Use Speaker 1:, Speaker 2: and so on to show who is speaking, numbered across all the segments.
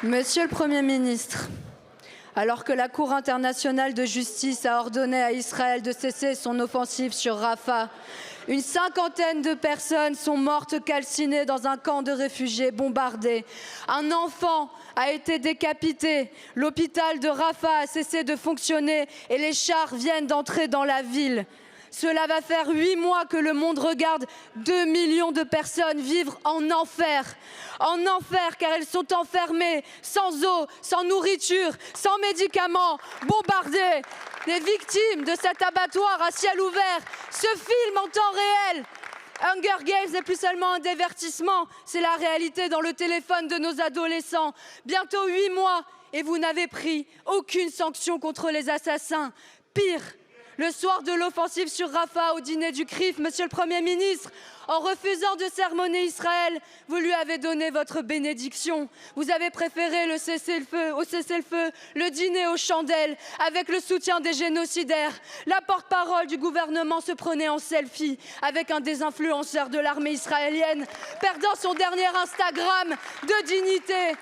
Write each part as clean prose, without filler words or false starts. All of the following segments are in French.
Speaker 1: Monsieur le Premier ministre, alors que la Cour internationale de justice a ordonné à Israël de cesser son offensive sur Rafah, une cinquantaine de personnes sont mortes calcinées dans un camp de réfugiés bombardé. Un enfant a été décapité. L'hôpital de Rafah a cessé de fonctionner et les chars viennent d'entrer dans la ville. Cela va faire 8 mois que le monde regarde 2 millions de personnes vivre en enfer. En enfer car elles sont enfermées, sans eau, sans nourriture, sans médicaments, bombardées. Les victimes de cet abattoir à ciel ouvert se filment en temps réel. Hunger Games n'est plus seulement un divertissement, c'est la réalité dans le téléphone de nos adolescents. Bientôt 8 mois et vous n'avez pris aucune sanction contre les assassins. Pire, le soir de l'offensive sur Rafah, au dîner du CRIF, Monsieur le Premier ministre, en refusant de sermonner Israël, vous lui avez donné votre bénédiction. Vous avez préféré le cessez-le-feu au cessez-le-feu, le dîner aux chandelles, avec le soutien des génocidaires. La porte-parole du gouvernement se prenait en selfie avec un des influenceurs de l'armée israélienne, perdant son dernier Instagram de dignité,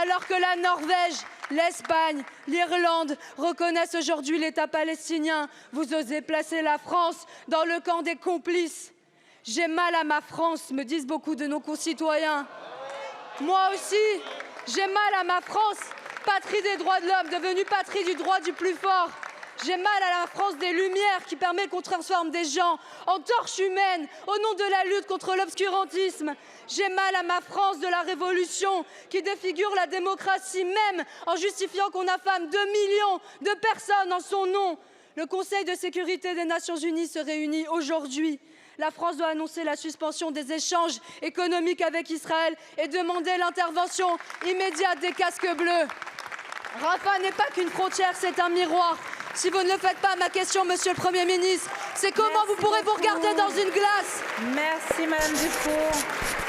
Speaker 1: alors que la Norvège, l'Espagne, l'Irlande reconnaissent aujourd'hui l'État palestinien. Vous osez placer la France dans le camp des complices. J'ai mal à ma France, me disent beaucoup de nos concitoyens. Moi aussi, j'ai mal à ma France, patrie des droits de l'homme, devenue patrie du droit du plus fort. J'ai mal à la France des Lumières qui permet qu'on transforme des gens en torches humaines au nom de la lutte contre l'obscurantisme. J'ai mal à ma France de la Révolution qui défigure la démocratie même en justifiant qu'on affame 2 millions de personnes en son nom. Le Conseil de sécurité des Nations Unies se réunit aujourd'hui. La France doit annoncer la suspension des échanges économiques avec Israël et demander l'intervention immédiate des casques bleus. Rafah n'est pas qu'une frontière, c'est un miroir. Si vous ne le faites pas, ma question, Monsieur le Premier ministre, c'est comment vous pourrez vous regarder dans une glace?
Speaker 2: Merci, Madame Dufour.